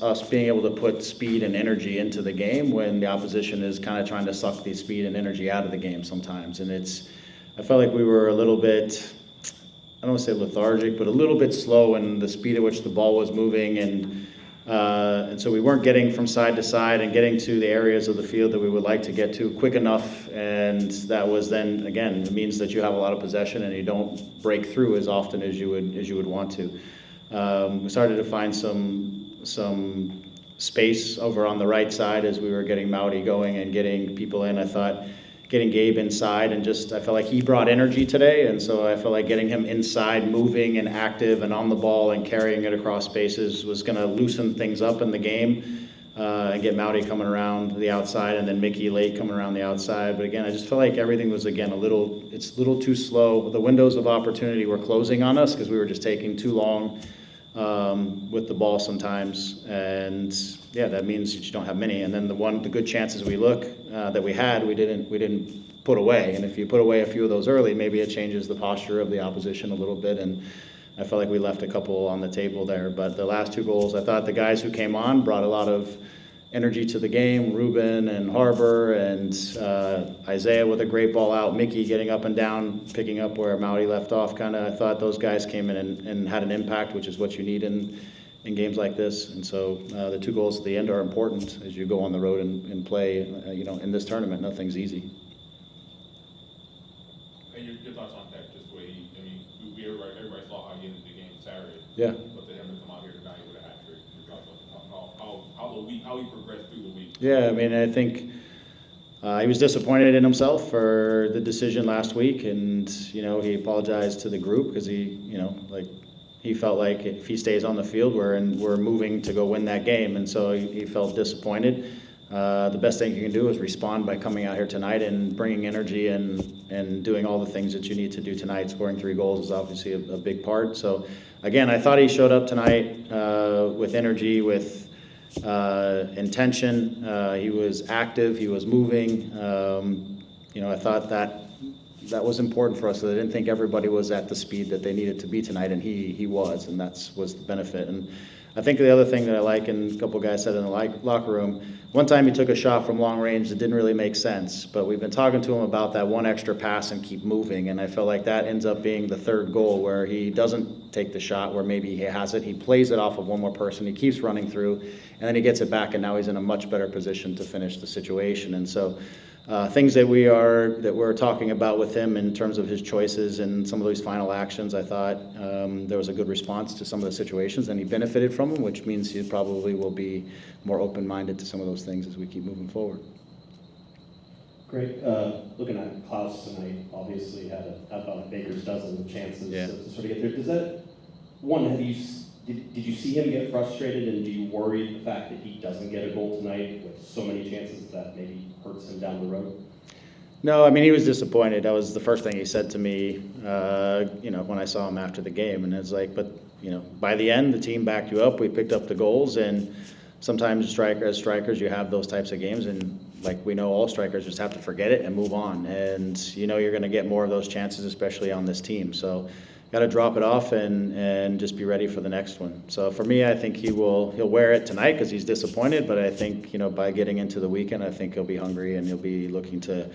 us being able to put speed and energy into the game when the opposition is kind of trying to suck the speed and energy out of the game sometimes. And I felt like we were a little bit, I don't want to say lethargic, but a little bit slow in the speed at which the ball was moving. And so we weren't getting from side to side and getting to the areas of the field that we would like to get to quick enough. And that was then, again, it means that you have a lot of possession and you don't break through as often as you would want to. We started to find some space over on the right side as we were getting Mowdy going and getting people in. I thought getting Gabe inside and I felt like he brought energy today, and so I felt like getting him inside, moving and active and on the ball and carrying it across spaces was going to loosen things up in the game and get Mowdy coming around the outside and then Mickey late coming around the outside. But again, I just felt like everything was, again, it's a little too slow. The windows of opportunity were closing on us because we were just taking too long with the ball sometimes, and yeah, that means that you don't have many. And then the good chances that we had, we didn't put away. And if you put away a few of those early, maybe it changes the posture of the opposition a little bit. And I felt like we left a couple on the table there. But the last two goals, I thought the guys who came on brought a lot of energy to the game. Ruben and Harbor and Isaiah with a great ball out. Mickey getting up and down, picking up where Mowdy left off. I thought those guys came in and had an impact, which is what you need in games like this. And so the two goals at the end are important as you go on the road and play. In this tournament, nothing's easy. Your thoughts on that? Just the way everybody saw how he ended the game Saturday. Yeah. But to him to come out here tonight with a hat trick, your thoughts on how he progressed through the week. Yeah, I mean, I think he was disappointed in himself for the decision last week, and he apologized to the group because he felt like if he stays on the field, we're moving to go win that game, and so he felt disappointed. The best thing you can do is respond by coming out here tonight and bringing energy and doing all the things that you need to do tonight. Scoring 3 goals is obviously a big part. So again, I thought he showed up tonight with energy, with intention. He was active, he was moving. I thought that was important for us. So I didn't think everybody was at the speed that they needed to be tonight, and he was, and that was the benefit. And I think the other thing that I like, and a couple guys said in the locker room, one time he took a shot from long range that didn't really make sense, but we've been talking to him about that one extra pass and keep moving, and I felt like that ends up being the third goal where he doesn't take the shot where maybe he has it. He plays it off of one more person, he keeps running through, and then he gets it back, and now he's in a much better position to finish the situation. And so things that we're talking about with him in terms of his choices and some of these final actions, I thought there was a good response to some of the situations, and he benefited from them, which means he probably will be more open-minded to some of those things as we keep moving forward. Great. Looking at Klaus tonight, obviously had about a baker's dozen of chances to sort of get there. Does that, did you see him get frustrated, and do you worry the fact that he doesn't get a goal tonight with so many chances that maybe hurts him down the road? No, I mean, he was disappointed. That was the first thing he said to me, when I saw him after the game. And it's like, but, by the end, the team backed you up. We picked up the goals. And sometimes as strikers, you have those types of games. And like we know, all strikers just have to forget it and move on. And, you're going to get more of those chances, especially on this team. So got to drop it off and just be ready for the next one. So for me, I think he'll wear it tonight because he's disappointed. But I think, by getting into the weekend, I think he'll be hungry and he'll be looking to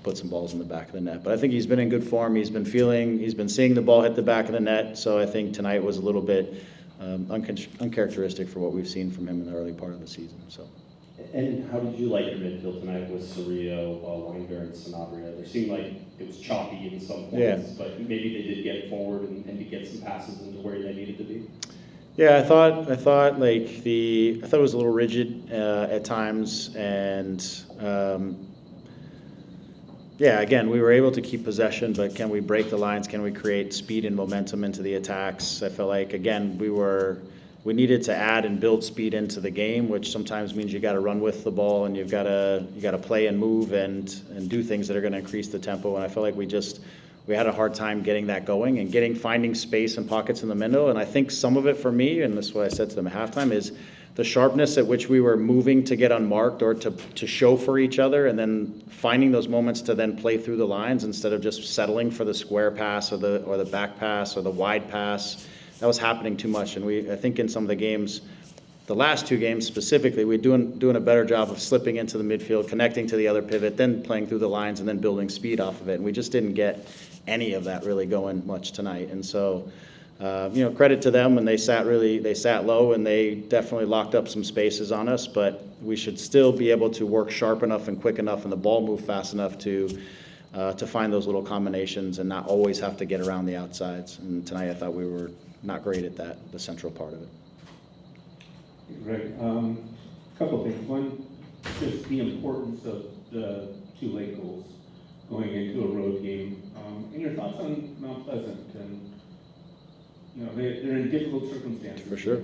put some balls in the back of the net. But I think he's been in good form. He's been seeing the ball hit the back of the net. So I think tonight was a little bit uncharacteristic for what we've seen from him in the early part of the season. So. And how did you like your midfield tonight with Cerrillo, Winder, and Sanabria? There seemed like it was choppy in some points, but maybe they did get forward and to get some passes into where they needed to be. Yeah, I thought it was a little rigid at times, and again, we were able to keep possession, but can we break the lines? Can we create speed and momentum into the attacks? I felt like, again, we needed to add and build speed into the game, which sometimes means you got to run with the ball and you got to play and move and do things that are going to increase the tempo. And I felt like we had a hard time getting that going and finding space and pockets in the middle. And I think some of it for me, and this is what I said to them at halftime, is the sharpness at which we were moving to get unmarked or to show for each other, and then finding those moments to then play through the lines instead of just settling for the square pass or the back pass or the wide pass. was happening too much. And I think in some of the games, the last two games specifically, we're doing a better job of slipping into the midfield, connecting to the other pivot, then playing through the lines, and then building speed off of it. And we just didn't get any of that really going much tonight. And so, credit to them, and they sat low, and they definitely locked up some spaces on us. But we should still be able to work sharp enough and quick enough, and the ball move fast enough to find those little combinations and not always have to get around the outsides. And tonight, I thought we were not great at that, the central part of it. Right. Couple things. One, just the importance of the 2 late goals going into a road game. And your thoughts on Mount Pleasant, and they're in difficult circumstances. For sure.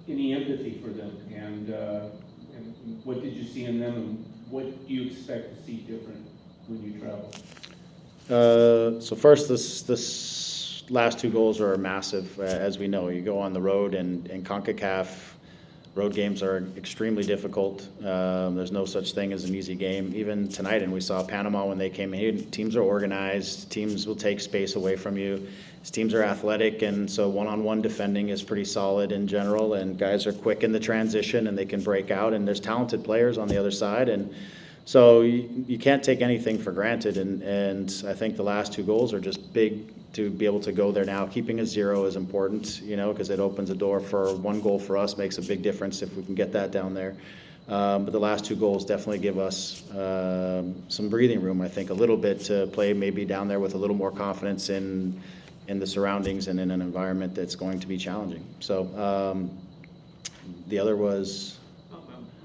Any empathy for them, and what did you see in them, and what do you expect to see different when you travel? So first, this last 2 goals are massive, as we know. You go on the road, and CONCACAF road games are extremely difficult. There's no such thing as an easy game. Even tonight, and we saw Panama when they came in, teams are organized, teams will take space away from you. These teams are athletic, and so one-on-one defending is pretty solid in general, and guys are quick in the transition, and they can break out, and there's talented players on the other side. And so you can't take anything for granted, and I think the last 2 goals are just big to be able to go there now. Keeping a 0 is important, because it opens a door for 1 goal for us, makes a big difference if we can get that down there. But the last 2 goals definitely give us some breathing room, I think, a little bit to play maybe down there with a little more confidence in the surroundings and in an environment that's going to be challenging. So the other was,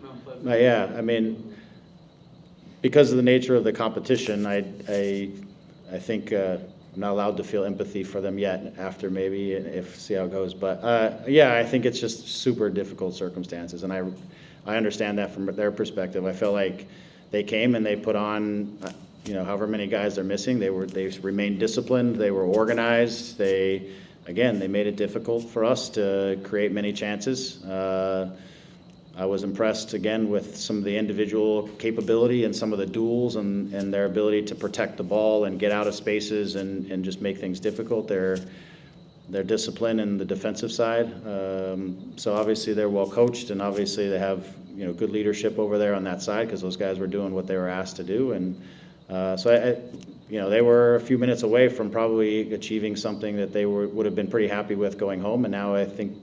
Mount Pleasant. yeah, I mean, because of the nature of the competition, I think I'm not allowed to feel empathy for them yet. After maybe, see how it goes. But I think it's just super difficult circumstances, and I understand that from their perspective. I felt like they came and they put on, however many guys they're missing. They remained disciplined. They were organized. They made it difficult for us to create many chances. I was impressed again with some of the individual capability and some of the duels and their ability to protect the ball and get out of spaces and just make things difficult. Their discipline in the defensive side. So obviously they're well coached, and obviously they have good leadership over there on that side, because those guys were doing what they were asked to do. And so they were a few minutes away from probably achieving something that they would have been pretty happy with going home. And now I think,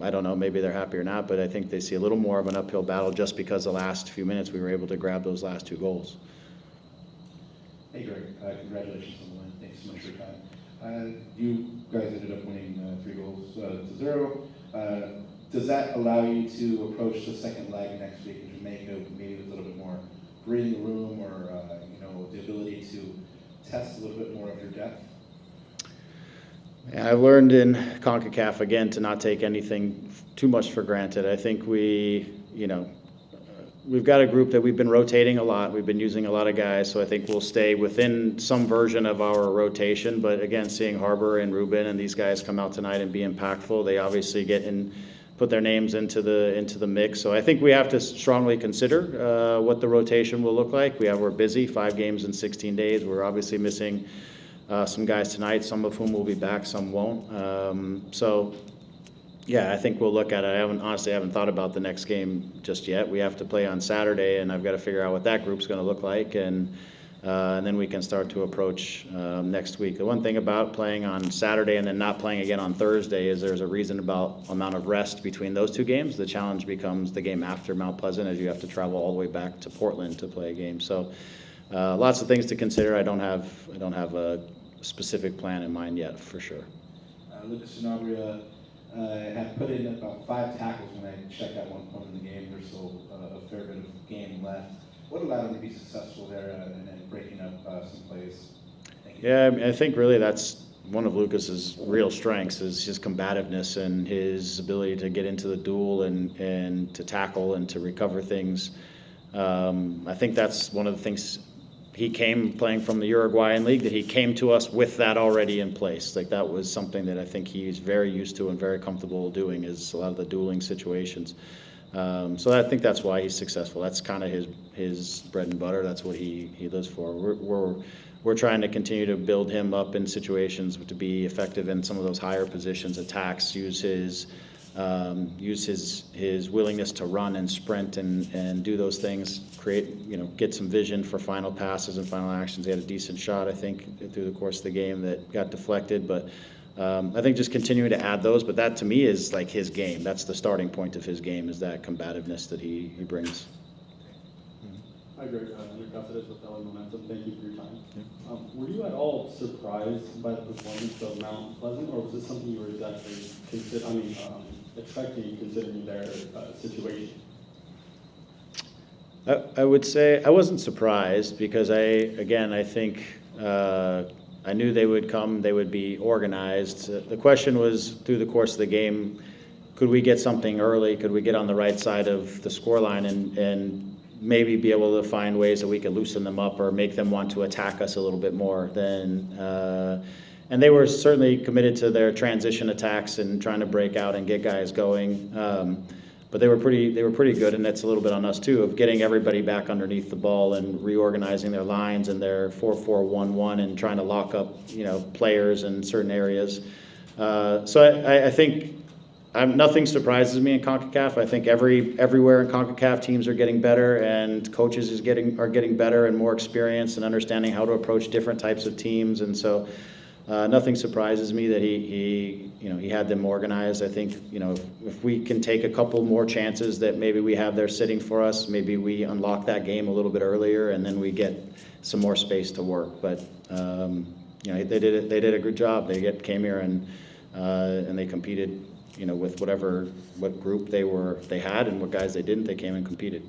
I don't know, maybe they're happy or not, but I think they see a little more of an uphill battle just because the last few minutes we were able to grab those last 2 goals. Hey Greg, congratulations on the win. Thanks so much for your time. You guys ended up winning 3 goals to 0. Does that allow you to approach the second leg next week in Jamaica maybe with a little bit more breathing room, or the ability to test a little bit more of your depth? Yeah, I've learned in CONCACAF, again, to not take anything too much for granted. I think we've got a group that we've been rotating a lot. We've been using a lot of guys, so I think we'll stay within some version of our rotation. But again, seeing Harbor and Ruben and these guys come out tonight and be impactful, they obviously put their names into the mix. So I think we have to strongly consider what the rotation will look like. We're busy, 5 games in 16 days. We're obviously missing some guys tonight, some of whom will be back, some won't. I think we'll look at it. I haven't thought about the next game just yet. We have to play on Saturday, and I've got to figure out what that group's going to look like, and then we can start to approach next week. The one thing about playing on Saturday and then not playing again on Thursday is there's a reasonable amount of rest between those 2 games. The challenge becomes the game after Mount Pleasant, as you have to travel all the way back to Portland to play a game. So lots of things to consider. I don't have a specific plan in mind yet, for sure. Lucas Sanabria had put in about 5 tackles when I checked at one point in the game. There's still a fair bit of game left. What allowed him to be successful there and then breaking up some plays? Thank you. Yeah, I think really that's one of Lucas's real strengths, is his combativeness and his ability to get into the duel and to tackle and to recover things. I think that's one of the things. He came playing from the Uruguayan league, that he came to us with that already in place. Like, that was something that I think he's very used to and very comfortable doing, is a lot of the dueling situations. So I think that's why he's successful. That's kind of his bread and butter. That's what he lives for. we're trying to continue to build him up in situations to be effective in some of those higher positions, attacks, use his willingness to run and sprint and do those things, get some vision for final passes and final actions. He had a decent shot, I think, through the course of the game that got deflected, but I think just continuing to add those, but that to me is like his game. That's the starting point of his game, is that combativeness that he brings. Hi, Greg. Nick Caceres with LA Momentum. Thank you for your time. Were you at all surprised by the performance of Mount Pleasant, or was this something you were exactly expecting, considering their situation? I would say I wasn't surprised because I think I knew they would come, they would be organized. The question was, through the course of the game, could we get something early? Could we get on the right side of the scoreline and maybe be able to find ways that we could loosen them up or make them want to attack us a little bit more and they were certainly committed to their transition attacks and trying to break out and get guys going. But they were pretty good, and that's a little bit on us too, of getting everybody back underneath the ball and reorganizing their lines and their 4-4-1-1 and trying to lock up, players in certain areas. So I think nothing surprises me in CONCACAF. I think everywhere in CONCACAF teams are getting better, and coaches are getting better and more experienced and understanding how to approach different types of teams, and so. Nothing surprises me that he had them organized. I think, if we can take a couple more chances that maybe we have there sitting for us, maybe we unlock that game a little bit earlier, and then we get some more space to work. But they did a good job. They came here and they competed, with what group they had and what guys they didn't. They came and competed.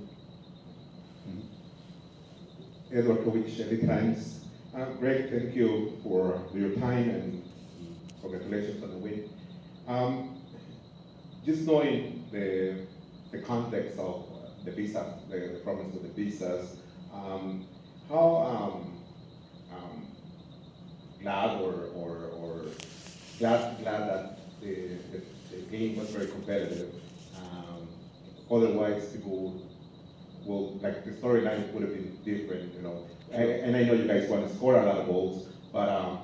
Edward Kovich, LA Times. Greg, thank you for your time and congratulations on the win. Just knowing the context of the visa, the problems with the visas, how glad or glad that the game was very competitive. Otherwise, people will, like, the storyline would have been different, And I know you guys want to score a lot of goals, but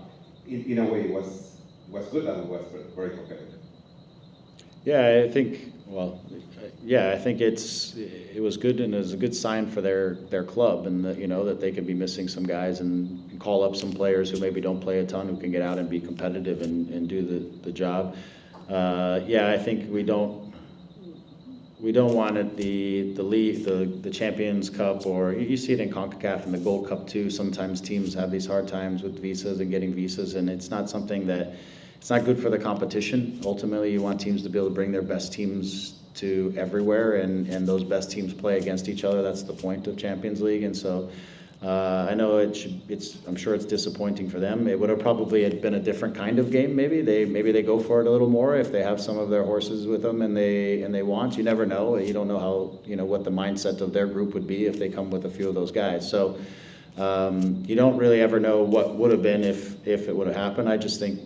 in a way, it was good that it was very competitive. Yeah, I think it was good, and it was a good sign for their club, and that they could be missing some guys and call up some players who maybe don't play a ton, who can get out and be competitive and do the job. I think we don't want it the league, the Champions Cup, or you see it in CONCACAF and the Gold Cup too. Sometimes teams have these hard times with visas and getting visas, and it's not something that it's not good for the competition. Ultimately, you want teams to be able to bring their best teams to everywhere, and those best teams play against each other. That's the point of Champions League, and so. I know I'm sure it's disappointing for them. It would have probably been a different kind of game. Maybe they go for it a little more if they have some of their horses with them and they want. You never know. You don't know how what the mindset of their group would be if they come with a few of those guys. So you don't really ever know what would have been if it would have happened. I just think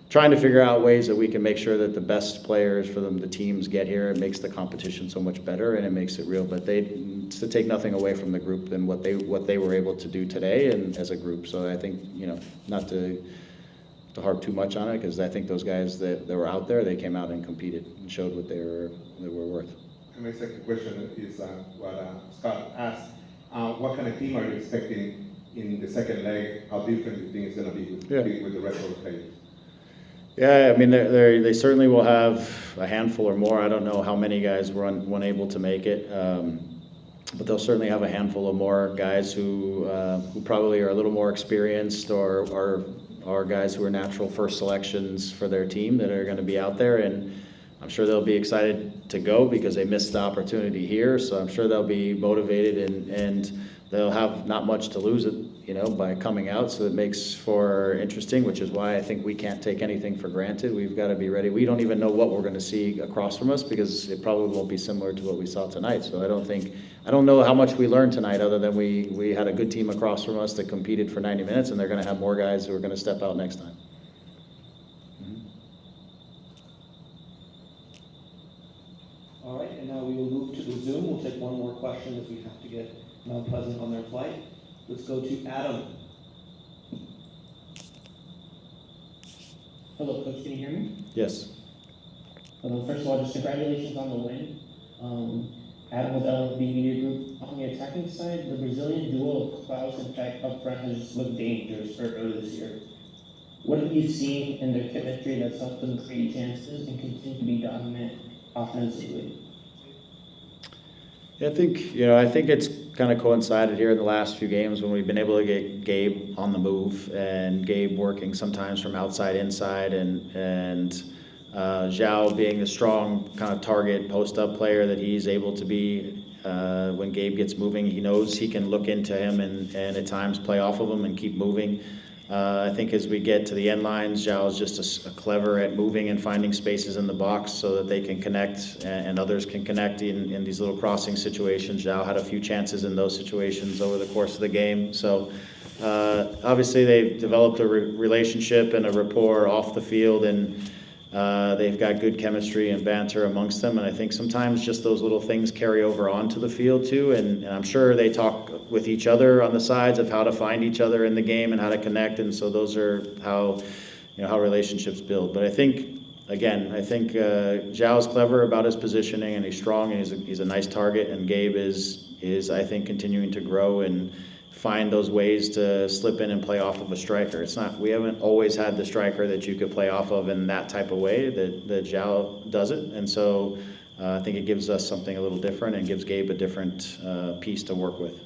trying to figure out ways that we can make sure that the best players for the teams get here. It makes the competition so much better, and it makes it real. But to take nothing away from the group and what they were able to do today and as a group. So I think not to harp too much on it, because I think those guys that were out there, they came out and competed and showed what they were worth. And my second question is what Scott asked. What kind of team are you expecting in the second leg? How different do you think it's going to be with the rest of the players? Yeah, I mean, they certainly will have a handful or more. I don't know how many guys were unable to make it, but they'll certainly have a handful of more guys who probably are a little more experienced or are guys who are natural first selections for their team that are going to be out there. And I'm sure they'll be excited to go because they missed the opportunity here. So I'm sure they'll be motivated and they'll have not much to lose by coming out, so it makes for interesting, which is why I think we can't take anything for granted. We've got to be ready. We don't even know what we're going to see across from us, because it probably won't be similar to what we saw tonight. So I don't know how much we learned tonight, other than we had a good team across from us that competed for 90 minutes, and they're going to have more guys who are going to step out next time. All right, and now we will move to the Zoom. We'll take one more question as we have to get Mount Pleasant on their flight. Let's go to Adam. Hello, Coach, can you hear me? Yes. Hello, first of all, just congratulations on the win. Adam with LFB Media Group. On the attacking side, the Brazilian duo of Klaus and Jack up front has just looked dangerous early this year. What have you seen in their chemistry that's helped them create chances and continue to be dominant offensively? Yeah, I think it's kind of coincided here in the last few games when we've been able to get Gabe on the move and Gabe working sometimes from outside inside and Zhao being the strong kind of target post-up player that he's able to be. When Gabe gets moving, he knows he can look into him and at times play off of him and keep moving. I think as we get to the end lines, Zhao is just a clever at moving and finding spaces in the box so that they can connect and others can connect in these little crossing situations. Zhao had a few chances in those situations over the course of the game. So obviously they've developed a relationship and a rapport off the field, and they've got good chemistry and banter amongst them, and I think sometimes just those little things carry over onto the field too, and I'm sure they talk with each other on the sides of how to find each other in the game and how to connect, and so those are how relationships build. But I think Zhao's clever about his positioning, and he's strong, and he's a nice target, and Gabe is I think continuing to grow and find those ways to slip in and play off of a striker. We haven't always had the striker that you could play off of in that type of way that Zhao does it. And so I think it gives us something a little different and gives Gabe a different piece to work with.